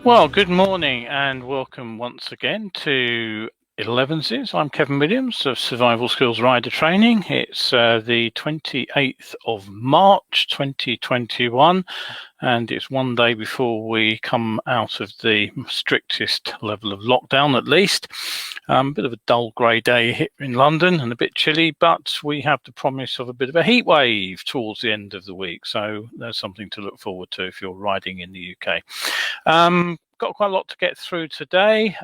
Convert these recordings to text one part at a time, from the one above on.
Well, good morning and welcome once again to Elevenses. I'm Kevin Williams of Survival Skills Rider Training. It's the 28th of March 2021 and it's one day before we come out of the strictest level of lockdown, at least. A bit of a dull grey day here in London and a bit chilly, but we have the promise of a bit of a heat wave towards the end of the week. So there's something to look forward to if you're riding in the UK. Got quite a lot to get through today.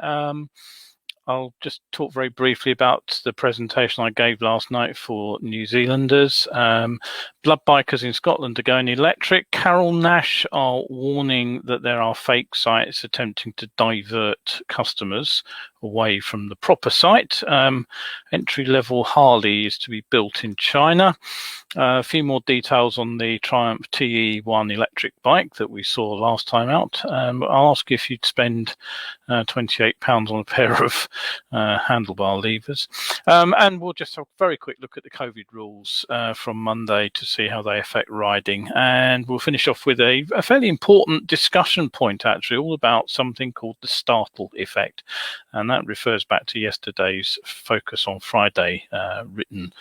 I'll just talk very briefly about the presentation I gave last night for New Zealanders. Bloodbikers in Scotland are going electric. Carole Nash are warning that there are fake sites attempting to divert customers away from the proper site. Entry-level Harley is to be built in China. A few more details on the Triumph TE1 electric bike that we saw last time out. I'll ask you if you'd spend £28 on a pair of handlebar levers. And we'll just have a very quick look at the COVID rules from Monday to see how they affect riding. And we'll finish off with a fairly important discussion point, actually, all about something called the startle effect. And that refers back to yesterday's Focus on Friday written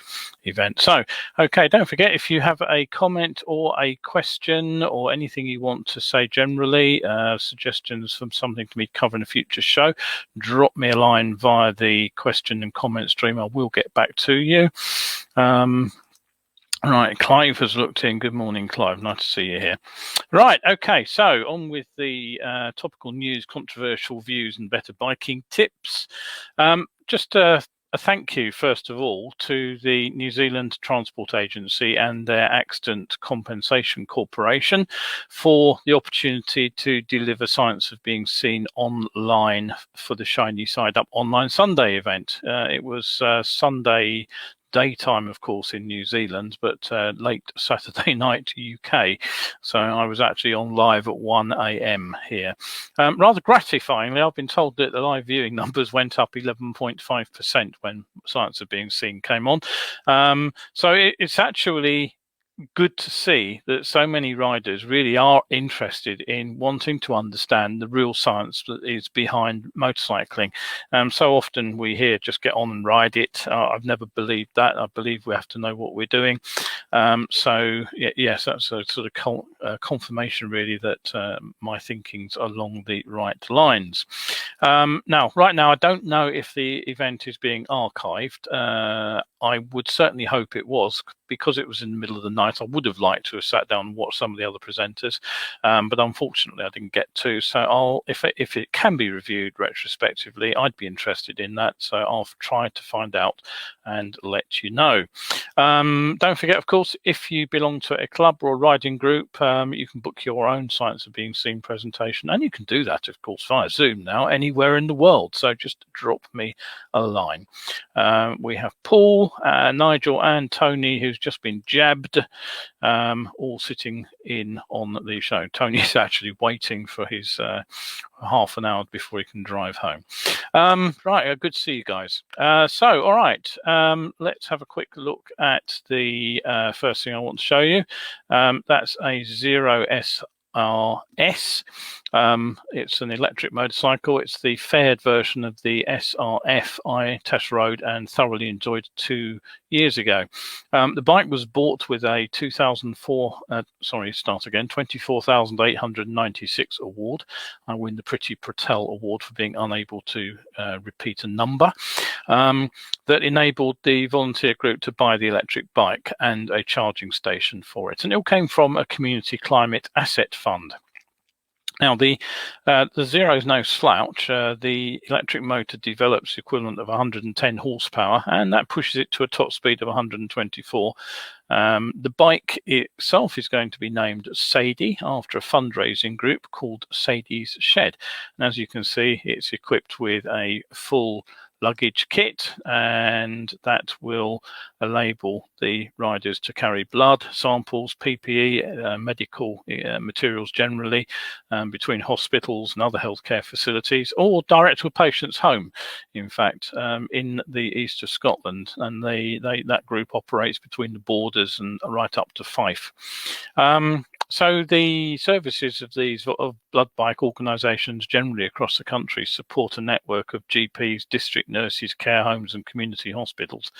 event. So, okay, don't forget, if you have a comment or a question or anything you want to say generally, suggestions from something to be covered in a future show, drop me a line via the question and comment stream. I will get back to you. Right, Clive has looked in. Good morning, Clive. Nice to see you here. Right, okay, so on with the topical news, controversial views and better biking tips. Just a thank you, first of all, to the New Zealand Transport Agency and their Accident Compensation Corporation for the opportunity to deliver Science of Being Seen online for the Shiny Side Up Online Sunday event. It was Sunday daytime, of course, in New Zealand, but late Saturday night UK. So I was actually on live at 1 a.m. here. Rather gratifyingly, I've been told that the live viewing numbers went up 11.5% when Science of Being Seen came on. So it's actually good to see that so many riders really are interested in wanting to understand the real science that is behind motorcycling. So often we hear just get on and ride it. I've never believed that. I believe we have to know what we're doing. So yes, that's a sort of confirmation really that my thinking's along the right lines. Now, right now, I don't know if the event is being archived. I would certainly hope it was, because it was in the middle of the night. I would have liked to have sat down and watched some of the other presenters, but unfortunately I didn't get to. So if it can be reviewed retrospectively, I'd be interested in that. So I'll try to find out and let you know. Don't forget, of course, if you belong to a club or a riding group, you can book your own Science of Being Seen presentation, and you can do that, of course, via Zoom now, anywhere in the world. So just drop me a line. We have Paul, Nigel and Tony, who's just been jabbed, all sitting in on the show. Tony's actually waiting for his half an hour before he can drive home. Right, good to see you guys. So, all right, let's have a quick look at the first thing I want to show you. That's a Zero SRS. It's an electric motorcycle. It's the fared version of the SRF I test rode and thoroughly enjoyed 2 years ago. The bike was bought with a 24,896 award. I win the Pretty Patel Award for being unable to repeat a number. That enabled the volunteer group to buy the electric bike and a charging station for it. And it all came from a community climate asset fund. Now, the Zero is no slouch. The electric motor develops the equivalent of 110 horsepower, and that pushes it to a top speed of 124. The bike itself is going to be named Sadie after a fundraising group called Sadie's Shed. And as you can see, it's equipped with a full luggage kit, and that will enable the riders to carry blood samples, PPE, medical materials generally, between hospitals and other healthcare facilities, or direct to a patient's home, in fact, in the east of Scotland. And that group operates between the borders and right up to Fife. So the services of these blood bike organisations generally across the country support a network of GPs, district nurses, care homes and community hospitals.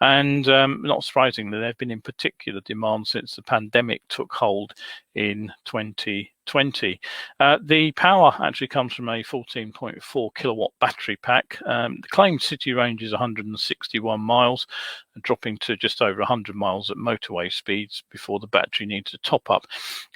And not surprisingly, they've been in particular demand since the pandemic took hold in 2020. The power actually comes from a 14.4 kilowatt battery pack. The claimed city range is 161 miles, dropping to just over 100 miles at motorway speeds before the battery needs a top up.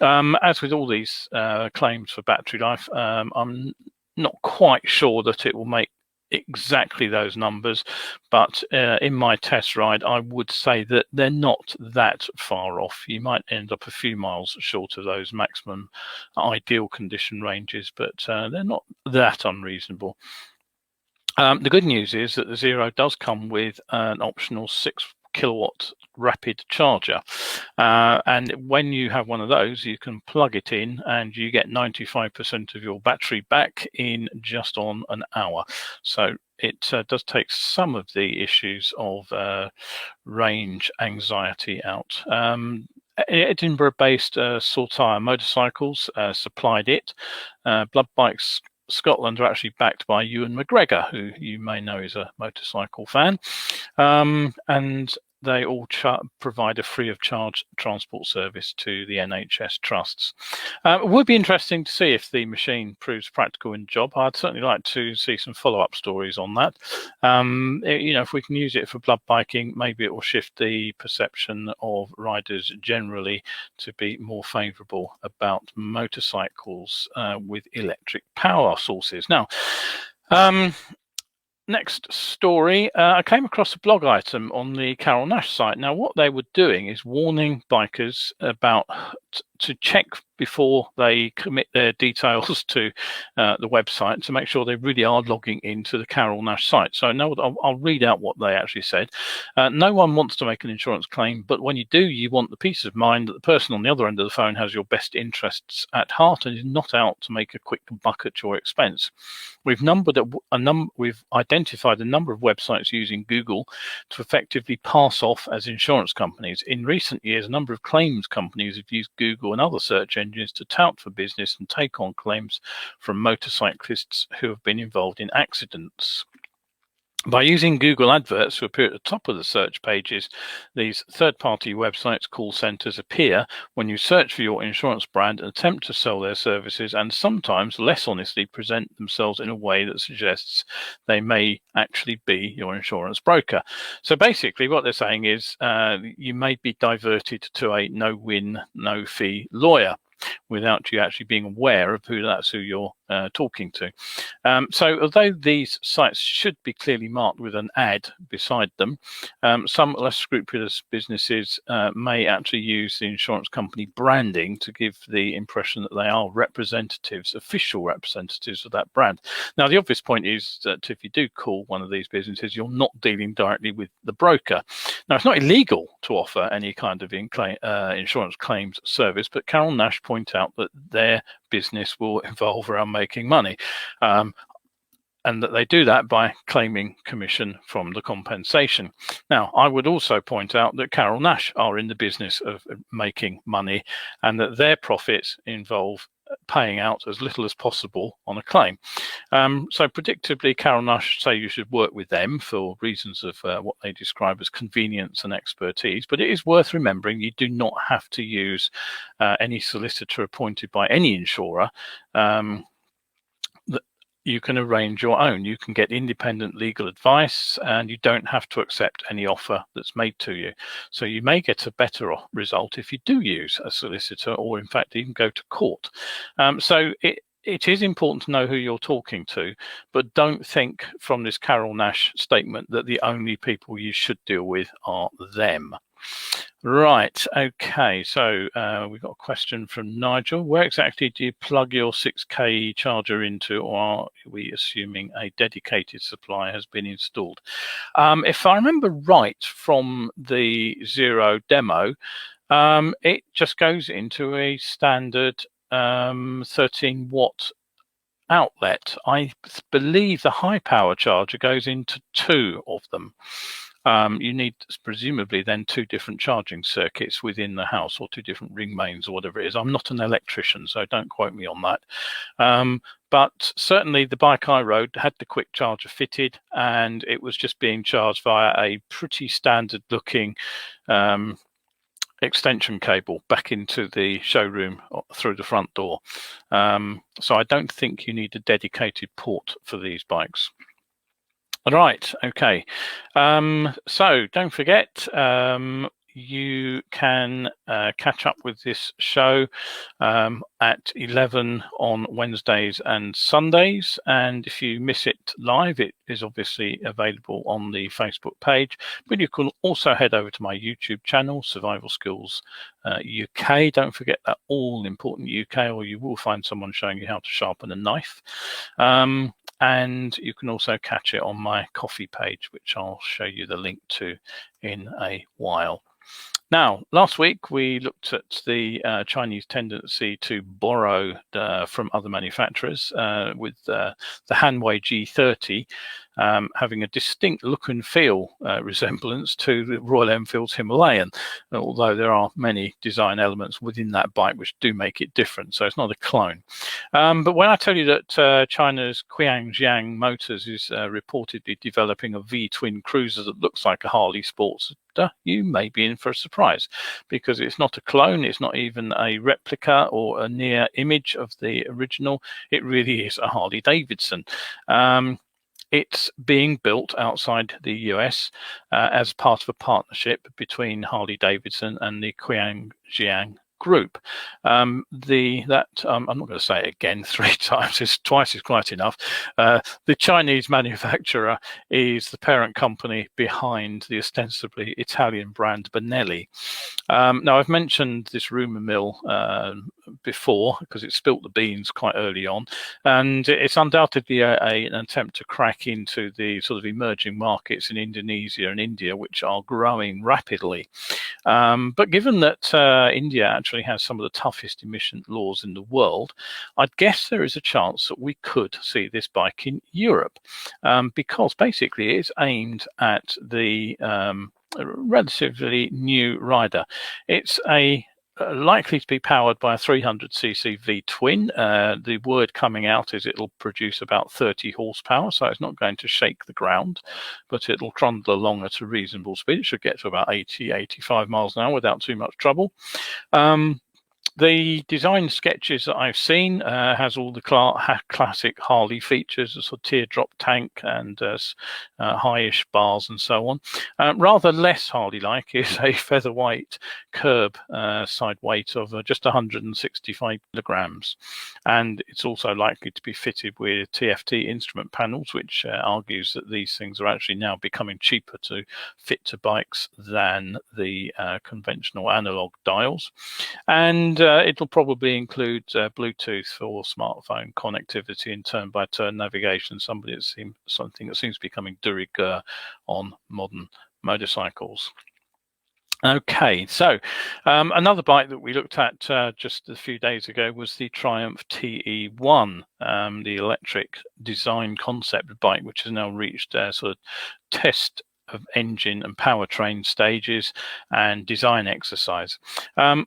As with all these claims for battery life, I'm not quite sure that it will make exactly those numbers, but in my test ride, I would say that they're not that far off. You might end up a few miles short of those maximum ideal condition ranges, but they're not that unreasonable. The good news is that the Zero does come with an optional 6 kilowatt rapid charger, and when you have one of those, you can plug it in and you get 95% of your battery back in just on an hour. So it does take some of the issues of range anxiety out. Edinburgh-based Saltire Motorcycles supplied it. Bloodbikers Scotland are actually backed by Ewan McGregor, who you may know is a motorcycle fan, and they all provide a free of charge transport service to the NHS trusts. It would be interesting to see if the machine proves practical in the job. I'd certainly like to see some follow-up stories on that. If we can use it for blood biking, maybe it will shift the perception of riders generally to be more favourable about motorcycles with electric power sources. Now, next story, I came across a blog item on the Carole Nash site. Now, what they were doing is warning bikers about to check before they commit their details to the website to make sure they really are logging into the Carole Nash site. So I'll read out what they actually said. No one wants to make an insurance claim, but when you do, you want the peace of mind that the person on the other end of the phone has your best interests at heart and is not out to make a quick buck at your expense. We've identified a number of websites using Google to effectively pass off as insurance companies. In recent years, a number of claims companies have used Google and other search engines to tout for business and take on claims from motorcyclists who have been involved in accidents. By using Google adverts to appear at the top of the search pages, these third-party websites' call centers appear when you search for your insurance brand and attempt to sell their services, and sometimes less honestly present themselves in a way that suggests they may actually be your insurance broker. So basically what they're saying is you may be diverted to a no-win, no-fee lawyer without you actually being aware of who you're talking to. So although these sites should be clearly marked with an ad beside them, some less scrupulous businesses may actually use the insurance company branding to give the impression that they are official representatives of that brand. Now, the obvious point is that if you do call one of these businesses, you're not dealing directly with the broker. Now, it's not illegal to offer any kind of insurance claims service, but Carole Nash point out that their business will involve around making money, and that they do that by claiming commission from the compensation. Now, I would also point out that Carole Nash are in the business of making money, and that their profits involve paying out as little as possible on a claim. So predictably, Carole Nash say you should work with them for reasons of what they describe as convenience and expertise, but it is worth remembering you do not have to use any solicitor appointed by any insurer. You can arrange your own. You can get independent legal advice, and you don't have to accept any offer that's made to you. So you may get a better result if you do use a solicitor, or in fact even go to court. So it is important to know who you're talking to, but don't think from this Carole Nash statement that the only people you should deal with are them. Right, okay, so we've got a question from Nigel. Where exactly do you plug your 6K charger into, or are we assuming a dedicated supply has been installed? If I remember right from the Zero demo, it just goes into a standard 13 watt outlet. I believe the high power charger goes into 2 of them. you need presumably then 2 different charging circuits within the house, or 2 different ring mains, or whatever it is. I'm not an electrician, so don't quote me on that. But certainly the bike I rode had the quick charger fitted, and it was just being charged via a pretty standard looking extension cable back into the showroom through the front door. So I don't think you need a dedicated port for these bikes. Right, okay. So don't forget, you can catch up with this show at 11 on Wednesdays and Sundays. And if you miss it live, it is obviously available on the Facebook page. But you can also head over to my YouTube channel, Survival Skills UK. Don't forget that all important UK, or you will find someone showing you how to sharpen a knife. And you can also catch it on my Ko-fi page, which I'll show you the link to in a while. Now, last week we looked at the Chinese tendency to borrow from other manufacturers, with the Hanwei G30 having a distinct look and feel resemblance to the Royal Enfield's Himalayan, although there are many design elements within that bike which do make it different, so it's not a clone. But when I tell you that China's Qianjiang Motors is reportedly developing a V-twin cruiser that looks like a Harley Sportster, you may be in for a surprise, because it's not a clone, it's not even a replica or a near image of the original. It really is a Harley Davidson. It's being built outside the US as part of a partnership between Harley Davidson and the Qianjiang Group. I'm not going to say it again 3 times, it's twice is quite enough. The Chinese manufacturer is the parent company behind the ostensibly Italian brand Benelli. Now, I've mentioned this rumour mill before because it spilt the beans quite early on, and it's undoubtedly an attempt to crack into the sort of emerging markets in Indonesia and India, which are growing rapidly. But given that India actually has some of the toughest emission laws in the world, I'd guess there is a chance that we could see this bike in Europe, because basically it's aimed at the relatively new rider. It's likely to be powered by a 300cc V-twin. The word coming out is it'll produce about 30 horsepower, so it's not going to shake the ground, but it'll trundle along at a reasonable speed. It should get to about 80, 85 miles an hour without too much trouble. The design sketches that I've seen has all the classic Harley features, a sort of teardrop tank and high-ish bars and so on. Rather less Harley-like is a featherweight curb side weight of just 165 kilograms. And it's also likely to be fitted with TFT instrument panels, which argues that these things are actually now becoming cheaper to fit to bikes than the conventional analog dials. And it'll probably include Bluetooth for smartphone connectivity and turn-by-turn navigation, something that seems to be becoming de rigueur on modern motorcycles. Okay, so another bike that we looked at just a few days ago was the Triumph TE1, the electric design concept bike, which has now reached sort of test of engine and powertrain stages and design exercise.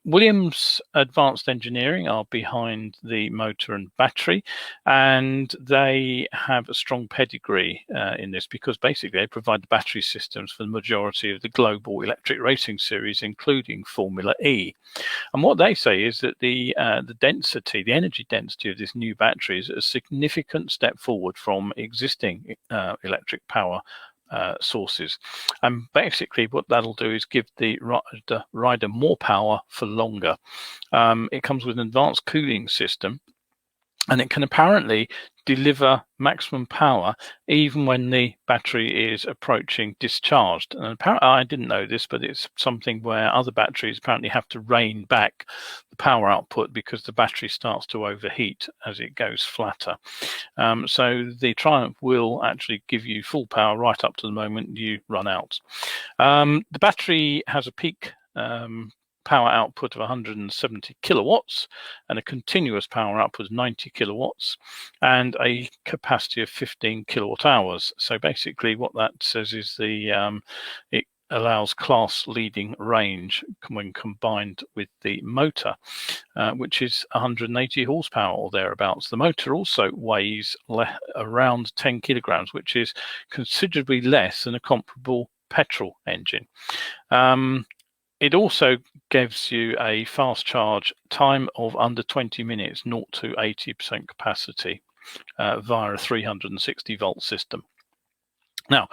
Williams Advanced Engineering are behind the motor and battery, and they have a strong pedigree in this, because basically they provide the battery systems for the majority of the global electric racing series, including Formula E. And what they say is that the energy density of this new battery is a significant step forward from existing electric power sources. And basically what that'll do is give the rider more power for longer. It comes with an advanced cooling system, and it can apparently deliver maximum power even when the battery is approaching discharged. And apparently, I didn't know this, but it's something where other batteries apparently have to rein back the power output because the battery starts to overheat as it goes flatter. So the Triumph will actually give you full power right up to the moment you run out. The battery has a peak power output of 170 kilowatts and a continuous power output of 90 kilowatts and a capacity of 15 kilowatt hours. So basically what that says is it allows class leading range when combined with the motor, which is 180 horsepower or thereabouts. The motor also weighs around 10 kilograms, which is considerably less than a comparable petrol engine. It also gives you a fast charge time of under 20 minutes, 0 to 80% capacity via a 360 volt system. Now,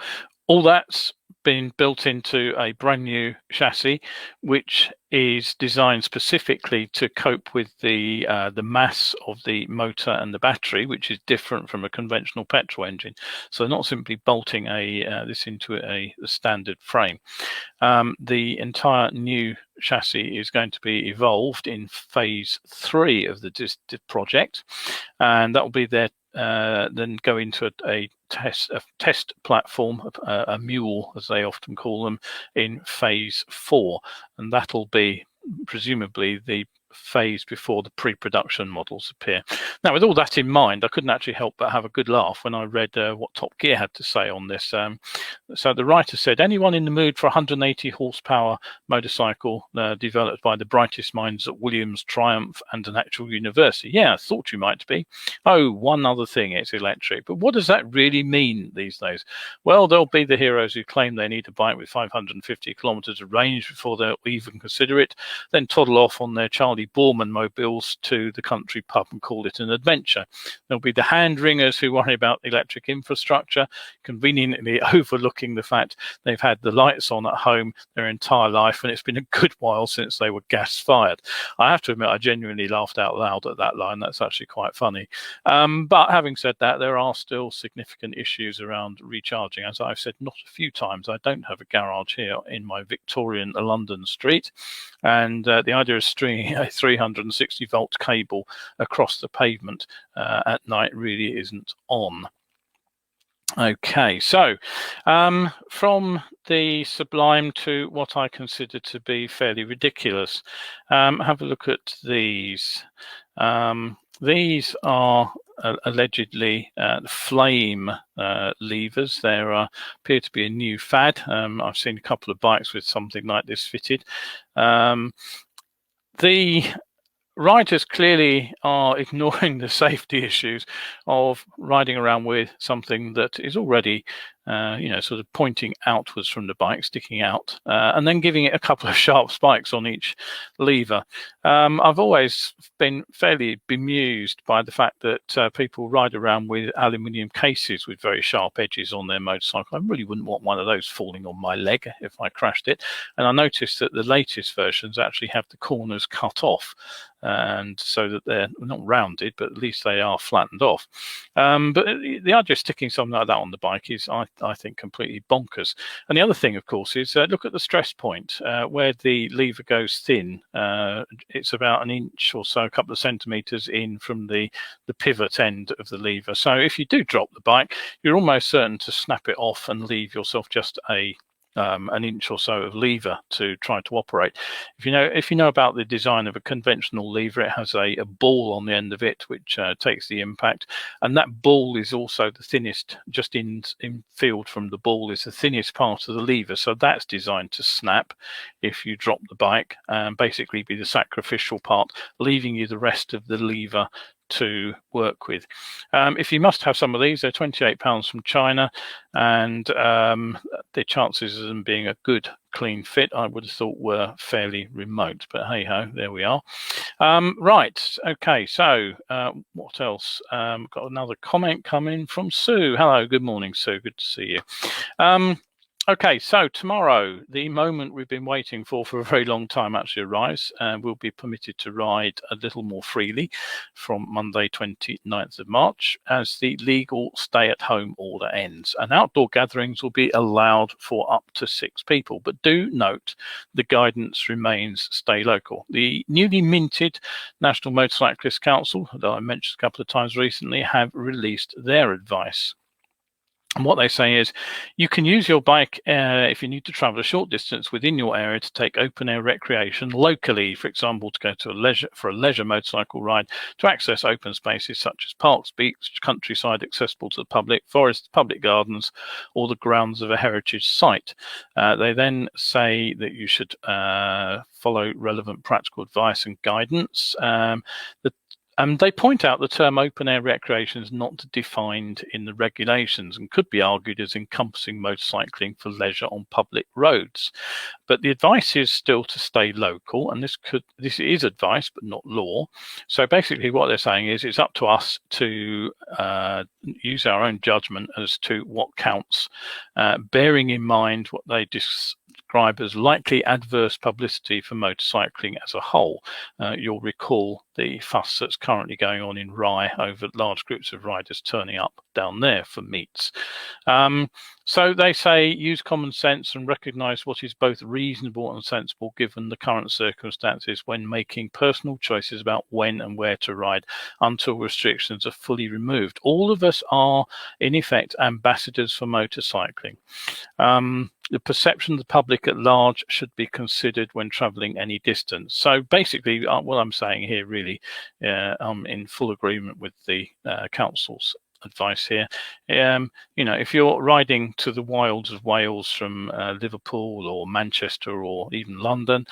all that's been built into a brand new chassis, which is designed specifically to cope with the mass of the motor and the battery, which is different from a conventional petrol engine. So not simply bolting this into a standard frame. The entire new chassis is going to be evolved in phase 3 of the project, and that will be there. Then go into a test platform, a mule as they often call them, in phase 4, and that'll be presumably the phase before the pre-production models appear. Now, with all that in mind, I couldn't actually help but have a good laugh when I read what Top Gear had to say on this. So the writer said, anyone in the mood for 180 horsepower motorcycle developed by the brightest minds at Williams, Triumph and an actual university? Yeah, I thought you might be. Oh, one other thing, it's electric. But what does that really mean these days? Well, there'll be the heroes who claim they need a bike with 550 kilometers of range before they'll even consider it, then toddle off on their Charlie Borman mobiles to the country pub and call it an adventure. There'll be the hand wringers who worry about electric infrastructure, conveniently overlooking the fact they've had the lights on at home their entire life and it's been a good while since they were gas fired. I have to admit, I genuinely laughed out loud at that line. That's actually quite funny. But having said that, there are still significant issues around recharging. As I've said not a few times, I don't have a garage here in my Victorian London street, and the idea of stringing a 360 volt cable across the pavement at night really isn't on. Okay, so from the sublime to what I consider to be fairly ridiculous, have a look at these. These are allegedly flame levers. There appear to be a new fad. I've seen a couple of bikes with something like this fitted. The riders clearly are ignoring the safety issues of riding around with something that is already sort of pointing outwards from the bike, sticking out, and then giving it a couple of sharp spikes on each lever. I've always been fairly bemused by the fact that people ride around with aluminium cases with very sharp edges on their motorcycle. I really wouldn't want one of those falling on my leg if I crashed it. And I noticed that the latest versions actually have the corners cut off, and so that they're not rounded, but at least they are flattened off. But the idea of sticking something like that on the bike is, I think, completely bonkers. And the other thing, of course, is look at the stress point where the lever goes thin. It's about an inch or so, a couple of centimeters in from the pivot end of the lever. So if you do drop the bike, you're almost certain to snap it off and leave yourself just an inch or so of lever to try to operate. If you know about the design of a conventional lever, it has a ball on the end of it which takes the impact, and that ball is also the thinnest. Just in field from the ball is the thinnest part of the lever, so that's designed to snap if you drop the bike and basically be the sacrificial part, leaving you the rest of the lever to work with. If you must have some of these, they're £28 from China, and the chances of them being a good clean fit I would have thought were fairly remote, but hey ho, there we are. Right, okay, so what else? Got another comment coming from Sue. Hello, good morning, Sue, good to see you. Okay, so tomorrow, the moment we've been waiting for a very long time actually arrives, and we'll be permitted to ride a little more freely from Monday 29th of March as the legal stay-at-home order ends. And outdoor gatherings will be allowed for up to 6 people. But do note, the guidance remains stay local. The newly minted National Motorcyclist Council, that I mentioned a couple of times recently, have released their advice. And what they say is you can use your bike if you need to travel a short distance within your area to take open air recreation locally, for example, to go to a leisure motorcycle ride, to access open spaces such as parks, beach, countryside accessible to the public, forests, public gardens, or the grounds of a heritage site. They then say that you should follow relevant practical advice and guidance. They point out the term open air recreation is not defined in the regulations and could be argued as encompassing motorcycling for leisure on public roads. But the advice is still to stay local, and this is advice but not law. So basically what they're saying is it's up to us to use our own judgment as to what counts, bearing in mind what they describe as likely adverse publicity for motorcycling as a whole. You'll recall the fuss that's currently going on in Rye over large groups of riders turning up down there for meets. So they say use common sense and recognise what is both reasonable and sensible given the current circumstances when making personal choices about when and where to ride until restrictions are fully removed. All of us are, in effect, ambassadors for motorcycling. The perception of the public at large should be considered when travelling any distance. So basically, what I'm saying here really, I'm in full agreement with the council's advice here. If you're riding to the wilds of Wales from Liverpool or Manchester or even London,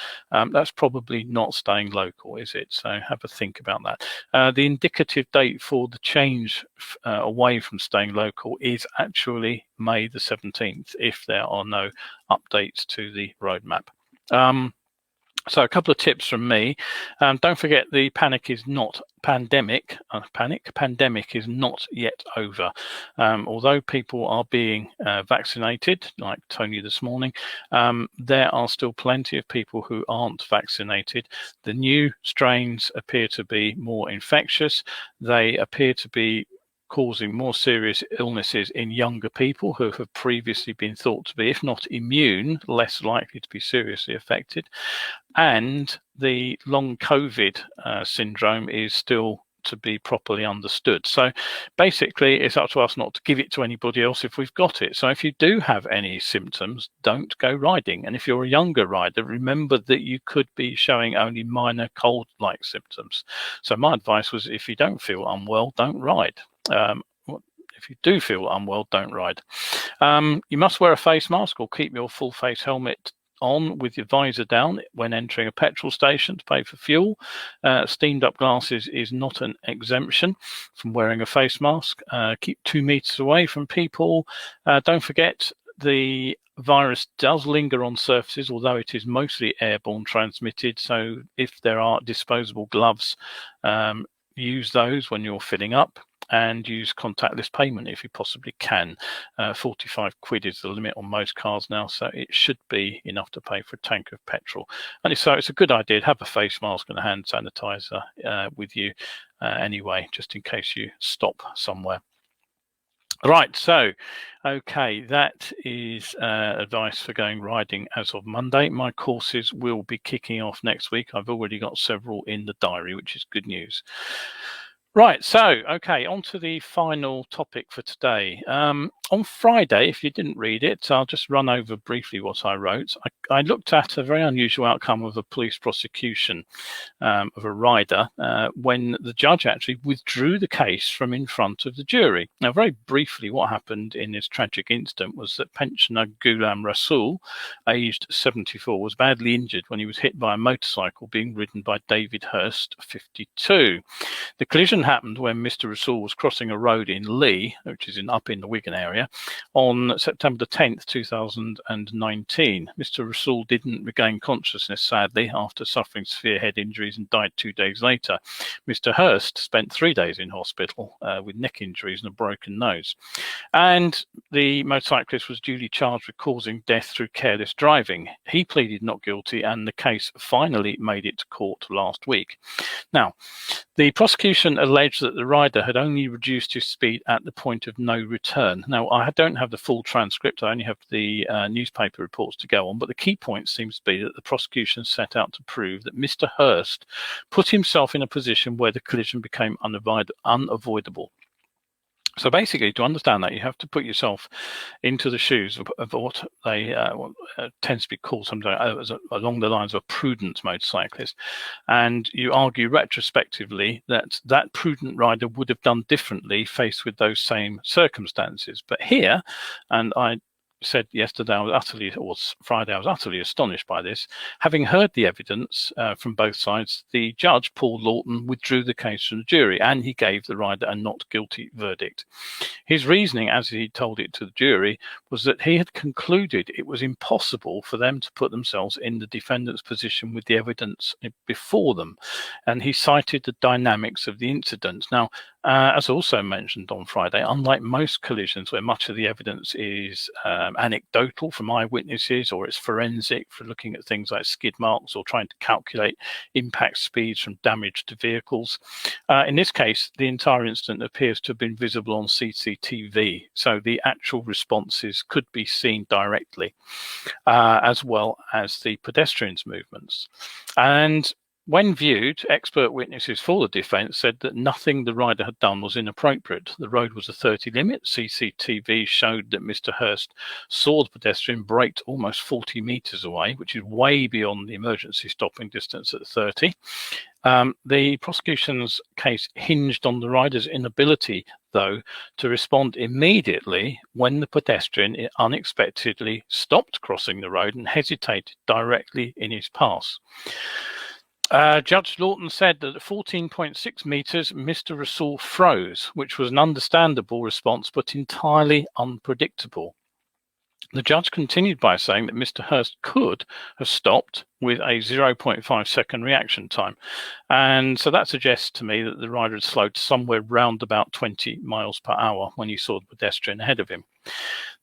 that's probably not staying local, is it? So have a think about that. The indicative date for the change away from staying local is actually May the 17th, if there are no updates to the roadmap. So a couple of tips from me. Don't forget the pandemic is not yet over. Although people are being vaccinated, like Tony this morning, there are still plenty of people who aren't vaccinated. The new strains appear to be more infectious. They appear to be causing more serious illnesses in younger people who have previously been thought to be, if not immune, less likely to be seriously affected. And the long COVID syndrome is still to be properly understood. So basically, it's up to us not to give it to anybody else if we've got it. So if you do have any symptoms, don't go riding. And if you're a younger rider, remember that you could be showing only minor cold-like symptoms. So my advice was, if you don't feel unwell, don't ride. If you do feel unwell, don't ride. You must wear a face mask or keep your full face helmet on with your visor down when entering a petrol station to pay for fuel. Steamed up glasses is not an exemption from wearing a face mask. Keep 2 meters away from people. Don't forget the virus does linger on surfaces, although it is mostly airborne transmitted. So if there are disposable gloves, use those when you're filling up, and use contactless payment if you possibly can. 45 quid is the limit on most cars now, so it should be enough to pay for a tank of petrol. And so it's a good idea to have a face mask and a hand sanitizer with you anyway, just in case you stop somewhere. Right, so, okay, that is advice for going riding as of Monday. My courses will be kicking off next week. I've already got several in the diary, which is good news. Right, so, okay, on to the final topic for today. On Friday, if you didn't read it, I'll just run over briefly what I wrote. I looked at a very unusual outcome of a police prosecution of a rider when the judge actually withdrew the case from in front of the jury. Now, very briefly, what happened in this tragic incident was that pensioner Ghulam Rasool, aged 74, was badly injured when he was hit by a motorcycle being ridden by David Hurst, 52. The collision happened when Mr. Rasool was crossing a road in Lee, which is up in the Wigan area, on September the 10th, 2019. Mr. Rasool didn't regain consciousness, sadly, after suffering severe head injuries and died 2 days later. Mr. Hurst spent 3 days in hospital with neck injuries and a broken nose. And the motorcyclist was duly charged with causing death through careless driving. He pleaded not guilty, and the case finally made it to court last week. Now, the prosecution alleged that the rider had only reduced his speed at the point of no return. Now, I don't have the full transcript. I only have the newspaper reports to go on. But the key point seems to be that the prosecution set out to prove that Mr. Hurst put himself in a position where the collision became unavoidable. So basically, to understand that, you have to put yourself into the shoes of what they tends to be called sometimes along the lines of a prudent motorcyclist. And you argue retrospectively that that prudent rider would have done differently faced with those same circumstances. But here, and I said yesterday, Friday, I was utterly astonished by this. Having heard the evidence from both sides, the judge, Paul Lawton, withdrew the case from the jury and he gave the rider a not guilty verdict. His reasoning, as he told it to the jury, was that he had concluded it was impossible for them to put themselves in the defendant's position with the evidence before them. And he cited the dynamics of the incident. Now, as also mentioned on Friday, unlike most collisions where much of the evidence is anecdotal from eyewitnesses or it's forensic for looking at things like skid marks or trying to calculate impact speeds from damaged vehicles, in this case, the entire incident appears to have been visible on CCTV. So the actual responses could be seen directly, as well as the pedestrians' movements. And when viewed, expert witnesses for the defence said that nothing the rider had done was inappropriate. The road was a 30 limit. CCTV showed that Mr. Hurst saw the pedestrian braked almost 40 metres away, which is way beyond the emergency stopping distance at 30. The prosecution's case hinged on the rider's inability, though, to respond immediately when the pedestrian unexpectedly stopped crossing the road and hesitated directly in his path. Judge Lawton said that at 14.6 metres, Mr. Rasool froze, which was an understandable response, but entirely unpredictable. The judge continued by saying that Mr. Hurst could have stopped with a 0.5 second reaction time. And so that suggests to me that the rider had slowed somewhere round about 20 miles per hour when he saw the pedestrian ahead of him.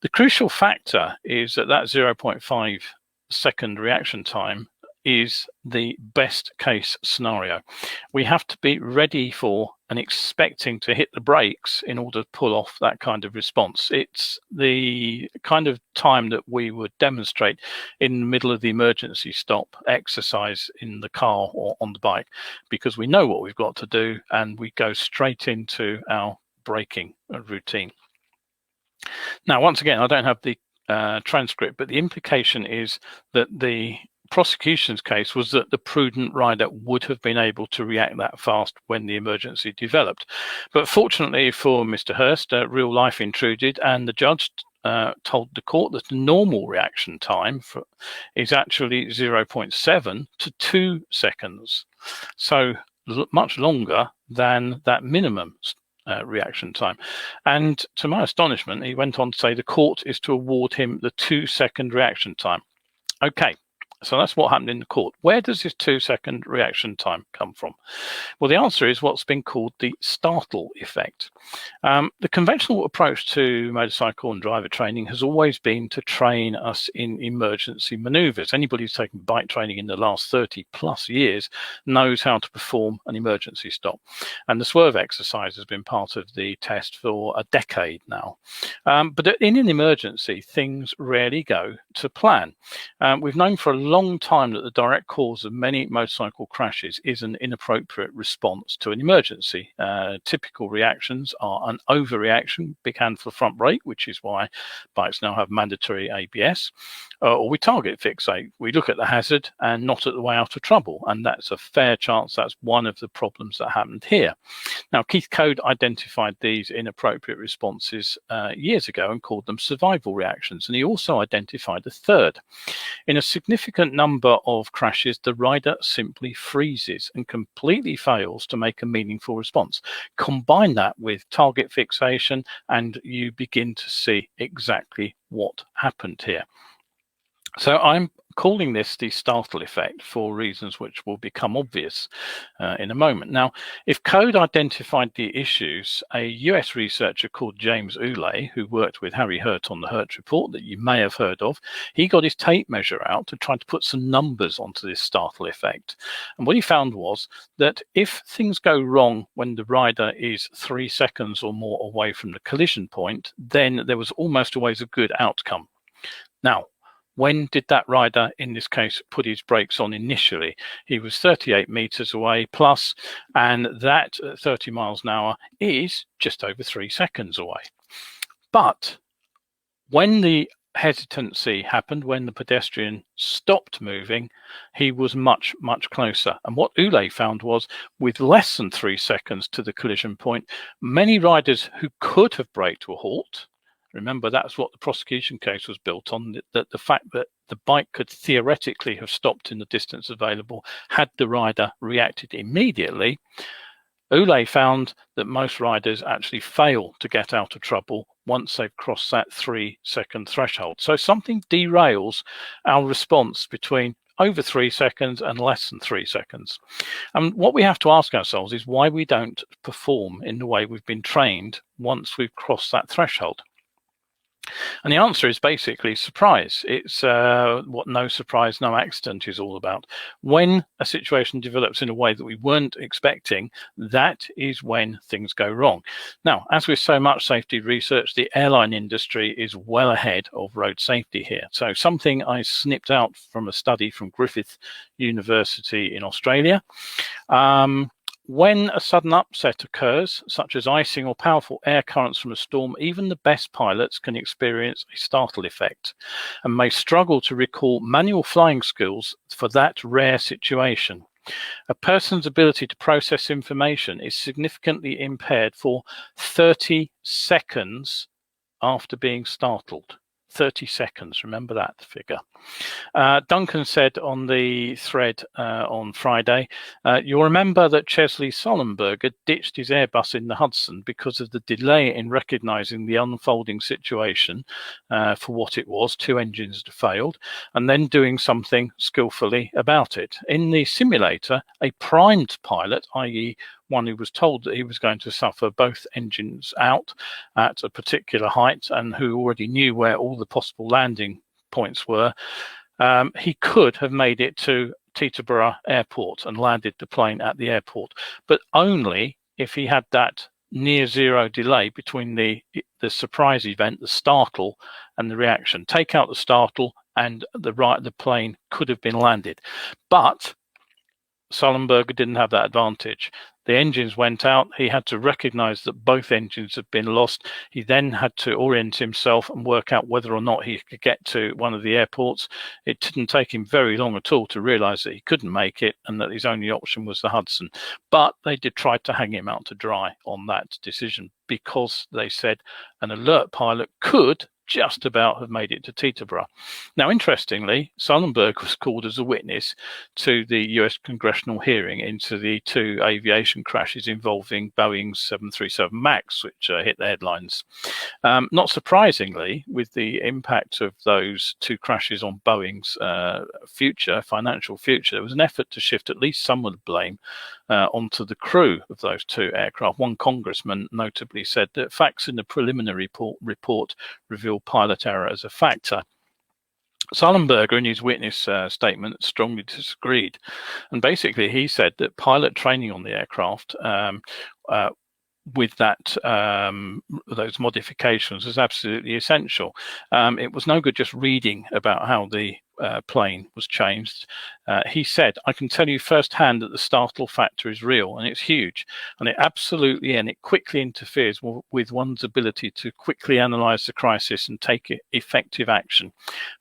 The crucial factor is that 0.5 second reaction time is the best case scenario. We have to be ready for and expecting to hit the brakes in order to pull off that kind of response. It's the kind of time that we would demonstrate in the middle of the emergency stop exercise in the car or on the bike, because we know what we've got to do and we go straight into our braking routine. Now, once again, I don't have the transcript, but the implication is that the prosecution's case was that the prudent rider would have been able to react that fast when the emergency developed. But fortunately for Mr. Hurst, real life intruded, and the judge told the court that the normal reaction time is actually 0.7 to 2 seconds. So much longer than that minimum reaction time. And to my astonishment, he went on to say the court is to award him the 2 second reaction time. Okay. So that's what happened in the court. Where does this 2 second reaction time come from? Well, the answer is what's been called the startle effect. The conventional approach to motorcycle and driver training has always been to train us in emergency maneuvers. Anybody who's taken bike training in the last 30 plus years knows how to perform an emergency stop. And the swerve exercise has been part of the test for a decade now. But in an emergency, things rarely go to plan. We've known for a long time that the direct cause of many motorcycle crashes is an inappropriate response to an emergency. Typical reactions are an overreaction, big hand for the front brake, which is why bikes now have mandatory ABS, or we target fixate. We look at the hazard and not at the way out of trouble, and that's a fair chance that's one of the problems that happened here. Now, Keith Code identified these inappropriate responses years ago and called them survival reactions, and he also identified a third. In a significant number of crashes, the rider simply freezes and completely fails to make a meaningful response. Combine that with target fixation and you begin to see exactly what happened here. So I'm calling this the startle effect for reasons which will become obvious in a moment. Now, if Code identified the issues, a US researcher called James Ulay, who worked with Harry Hurt on the Hurt Report that you may have heard of, he got his tape measure out to try to put some numbers onto this startle effect. And what he found was that if things go wrong when the rider is 3 seconds or more away from the collision point, then there was almost always a good outcome. Now, When did that rider, in this case, put his brakes on initially? He was 38 meters away plus, and that 30 miles an hour is just over 3 seconds away. But when the hesitancy happened, when the pedestrian stopped moving, he was much, much closer. And what Ulay found was, with less than 3 seconds to the collision point, many riders who could have braked to a halt, remember that's what the prosecution case was built on, that the fact that the bike could theoretically have stopped in the distance available had the rider reacted immediately. Ulay found that most riders actually fail to get out of trouble once they've crossed that 3 second threshold. So something derails our response between over 3 seconds and less than 3 seconds. And what we have to ask ourselves is why we don't perform in the way we've been trained once we've crossed that threshold. And the answer is basically surprise. It's what no surprise, no accident is all about. When a situation develops in a way that we weren't expecting, that is when things go wrong. Now, as with so much safety research, the airline industry is well ahead of road safety here. So something I snipped out from a study from Griffith University in Australia. When a sudden upset occurs, such as icing or powerful air currents from a storm, even the best pilots can experience a startle effect and may struggle to recall manual flying skills for that rare situation. A person's ability to process information is significantly impaired for 30 seconds after being startled. 30 seconds, remember that figure. Duncan said on the thread on Friday, you'll remember that Chesley Sullenberger ditched his Airbus in the Hudson because of the delay in recognizing the unfolding situation for what it was, 2 engines had failed, and then doing something skillfully about it. In the simulator, a primed pilot, i.e. one who was told that he was going to suffer both engines out at a particular height and who already knew where all the possible landing points were, he could have made it to Teterboro Airport and landed the plane at the airport, but only if he had that near zero delay between the surprise event, the startle, and the reaction. Take out the startle and the plane could have been landed. But Sullenberger didn't have that advantage. The engines went out. He had to recognize that both engines had been lost. He then had to orient himself and work out whether or not he could get to one of the airports. It didn't take him very long at all to realize that he couldn't make it and that his only option was the Hudson. But they did try to hang him out to dry on that decision because they said an alert pilot could just about have made it to Teterboro. Now, interestingly, Sullenberger was called as a witness to the US congressional hearing into the 2 aviation crashes involving Boeing's 737 MAX, which hit the headlines. Not surprisingly, with the impact of those 2 crashes on Boeing's financial future, there was an effort to shift at least some of the blame onto the crew of those 2 aircraft. One congressman notably said that facts in the preliminary report reveal pilot error as a factor. Sullenberger, in his witness statement, strongly disagreed. And basically, he said that pilot training on the aircraft with those modifications is absolutely essential. It was no good just reading about how the plane was changed. He said, I can tell you firsthand that the startle factor is real and it's huge, and it quickly interferes with one's ability to quickly analyze the crisis and take effective action.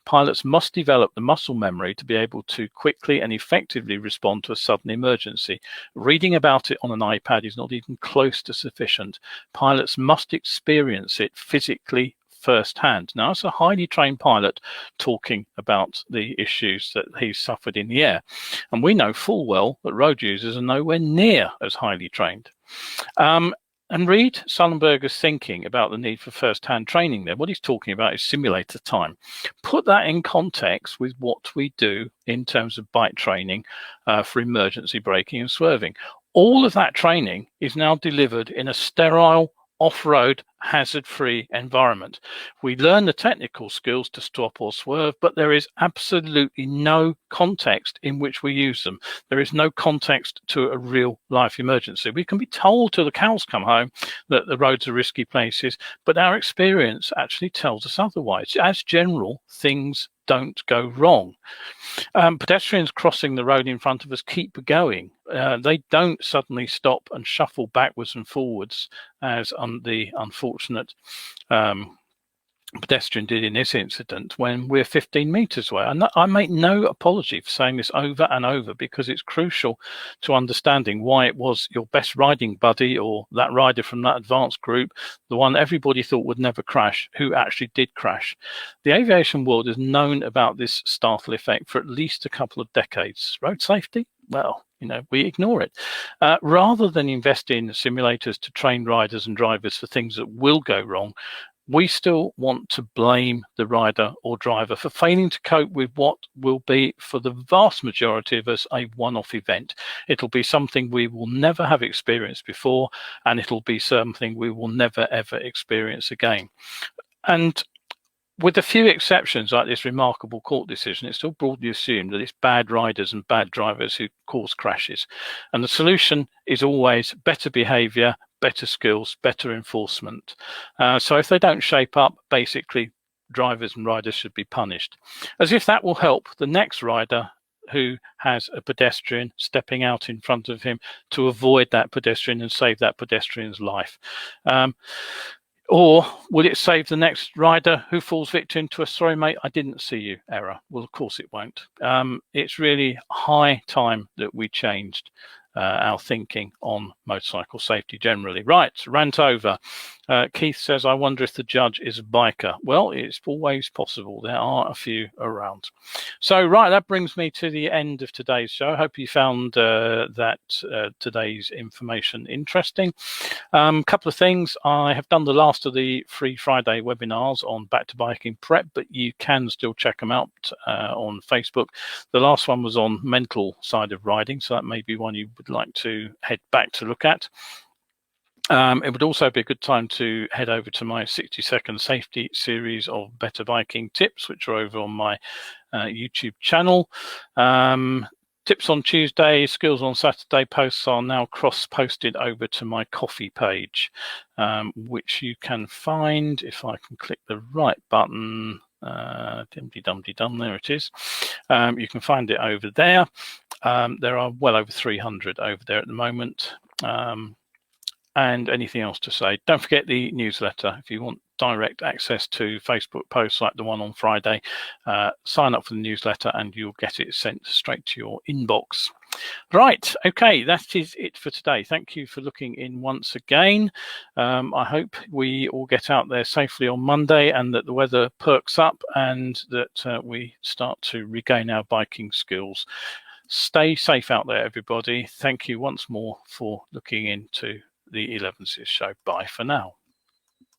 Pilots must develop the muscle memory to be able to quickly and effectively respond to a sudden emergency. Reading about it on an iPad is not even close to sufficient. Pilots must experience it physically firsthand. Now, as a highly trained pilot talking about the issues that he's suffered in the air, and we know full well that road users are nowhere near as highly trained. And read Sullenberger's thinking about the need for first-hand training there. What he's talking about is simulator time. Put that in context with what we do in terms of bike training for emergency braking and swerving. All of that training is now delivered in a sterile off-road, hazard-free environment. We learn the technical skills to stop or swerve, but there is absolutely no context in which we use them. There is no context to a real life emergency. We can be told till the cows come home that the roads are risky places, but our experience actually tells us otherwise. As general, things don't go wrong. Pedestrians crossing the road in front of us keep going. They don't suddenly stop and shuffle backwards and forwards as the unfortunate pedestrian did in this incident when we're 15 meters away. I make no apology for saying this over and over, because it's crucial to understanding why it was your best riding buddy, or that rider from that advanced group, the one everybody thought would never crash, who actually did crash. The aviation world has known about this startle effect for at least a couple of decades. Road safety? Well, we ignore it. Rather than invest in simulators to train riders and drivers for things that will go wrong, we still want to blame the rider or driver for failing to cope with what will be, for the vast majority of us, a one-off event. It'll be something we will never have experienced before, and it'll be something we will never, ever experience again. And with a few exceptions, like this remarkable court decision, it's still broadly assumed that it's bad riders and bad drivers who cause crashes. And the solution is always better behaviour, better skills, better enforcement. So if they don't shape up, basically drivers and riders should be punished. As if that will help the next rider who has a pedestrian stepping out in front of him to avoid that pedestrian and save that pedestrian's life. Or will it save the next rider who falls victim to a "sorry mate, I didn't see you" error? Well, of course it won't. It's really high time that we changed our thinking on motorcycle safety generally. Right, rant over. Keith says, I wonder if the judge is a biker. Well, it's always possible. There are a few around. So, right, that brings me to the end of today's show. I hope you found today's information interesting. Couple of things. I have done the last of the free Friday webinars on back to biking prep, but you can still check them out on Facebook. The last one was on mental side of riding, so that may be one you would like to head back to look at. It would also be a good time to head over to my 60-second safety series of better biking tips, which are over on my YouTube channel. Tips on Tuesday, skills on Saturday posts are now cross-posted over to my coffee page, which you can find if I can click the right button. Dum-de-dum-de-dum, there it is. You can find it over there. There are well over 300 over there at the moment. And anything else to say? Don't forget the newsletter. If you want direct access to Facebook posts like the one on Friday, sign up for the newsletter and you'll get it sent straight to your inbox. Right, okay, that is it for today. Thank you for looking in once again. I hope we all get out there safely on Monday and that the weather perks up and that we start to regain our biking skills. Stay safe out there, everybody. Thank you once more for looking into the Elevenses show. Bye for now.